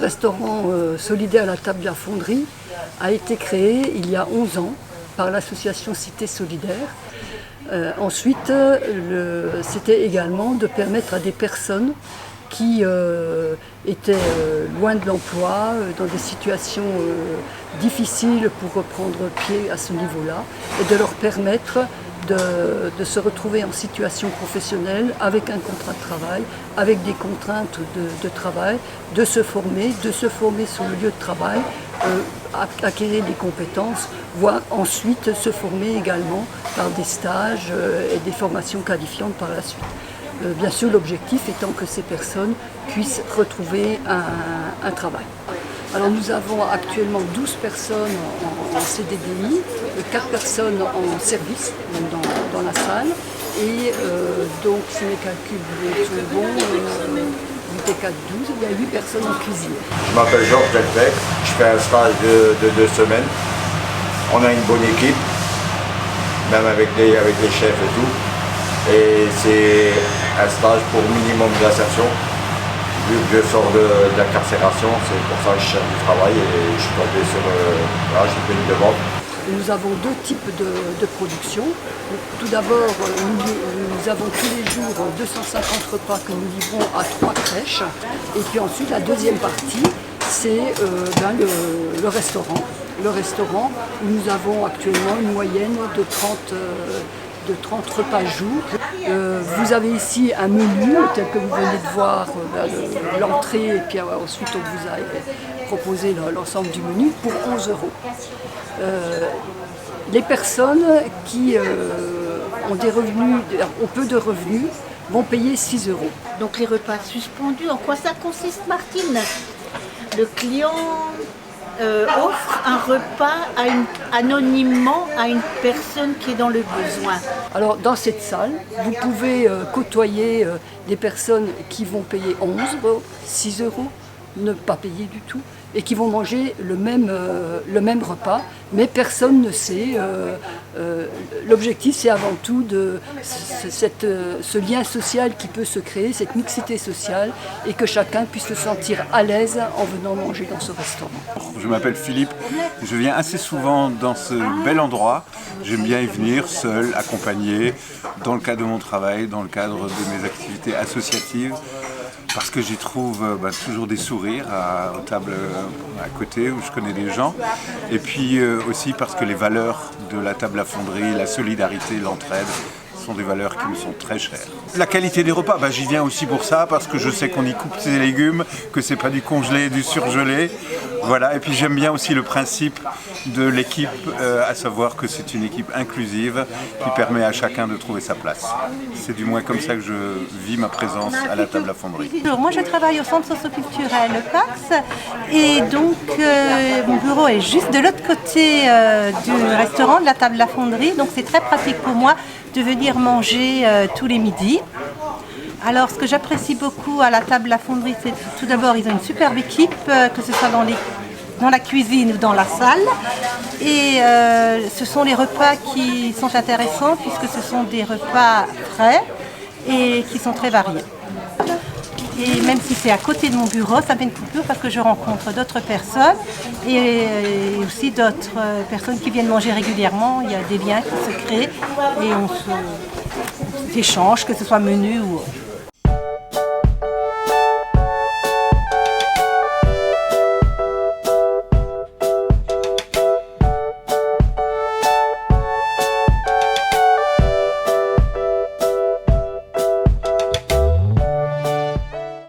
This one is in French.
restaurant solidaire La Table de la Fonderie a été créé il y a 11 ans par l'association Cité Solidaire. Ensuite, c'était également de permettre à des personnes qui étaient loin de l'emploi, dans des situations difficiles pour reprendre pied à ce niveau-là, et de leur permettre de se retrouver en situation professionnelle avec un contrat de travail, avec des contraintes de travail, de se former sur le lieu de travail, acquérir des compétences, voire ensuite se former également par des stages et des formations qualifiantes par la suite. Bien sûr, l'objectif étant que ces personnes puissent retrouver un travail. Alors nous avons actuellement 12 personnes en CDDI, 4 personnes en service dans la salle, et donc si mes calculs sont bons, 8 et 4, 12, il y a 8 personnes en cuisine. Je m'appelle Georges Delpech, je fais un stage de 2 semaines. On a une bonne équipe, même avec les chefs et tout. Et c'est un stage pour minimum d'insertion. Vu que je sors de l'incarcération, c'est pour ça que je cherche du travail et je suis tombé sur... Voilà, j'ai fait une demande. Nous avons 2 types de production. Tout d'abord, nous avons tous les jours 250 repas que nous livrons à 3 crèches. Et puis ensuite, la deuxième partie, c'est le restaurant. Le restaurant où nous avons actuellement une moyenne de 30 repas jour. Vous avez ici un menu tel que vous venez de voir, l'entrée, et puis ensuite on vous a proposé l'ensemble du menu pour 11 €. Les personnes qui ont peu de revenus vont payer 6 €. Donc les repas suspendus, en quoi ça consiste, Martine? Le client offre un repas anonymement à une personne qui est dans le besoin. Alors dans cette salle, vous pouvez côtoyer des personnes qui vont payer 11 €, 6 €, ne pas payer du tout, et qui vont manger le même repas, mais personne ne sait. L'objectif, c'est avant tout ce lien social qui peut se créer, cette mixité sociale, et que chacun puisse se sentir à l'aise en venant manger dans ce restaurant. Je m'appelle Philippe, je viens assez souvent dans ce bel endroit. J'aime bien y venir seul, accompagné, dans le cadre de mon travail, dans le cadre de mes activités associatives, parce que j'y trouve toujours des sourires aux tables à côté où je connais des gens, et puis aussi parce que les valeurs de la table à fonderie, la solidarité, l'entraide, sont des valeurs qui me sont très chères. La qualité des repas, j'y viens aussi pour ça, parce que je sais qu'on y coupe ses légumes, que c'est pas du congelé, du surgelé. Voilà, et puis j'aime bien aussi le principe de l'équipe, à savoir que c'est une équipe inclusive qui permet à chacun de trouver sa place. C'est du moins comme ça que je vis ma présence à la table à fonderie. Moi je travaille au centre socio-culturel PAX, et donc mon bureau est juste de l'autre côté du restaurant de la table à fonderie, donc c'est très pratique pour moi de venir manger tous les midis. Alors ce que j'apprécie beaucoup à la table à fonderie, c'est tout d'abord ils ont une superbe équipe, que ce soit dans la cuisine ou dans la salle. Et ce sont les repas qui sont intéressants, puisque ce sont des repas frais et qui sont très variés. Et même si c'est à côté de mon bureau, ça me fait une coupure parce que je rencontre d'autres personnes et aussi d'autres personnes qui viennent manger régulièrement. Il y a des liens qui se créent et on s'échange, que ce soit menu ou autre.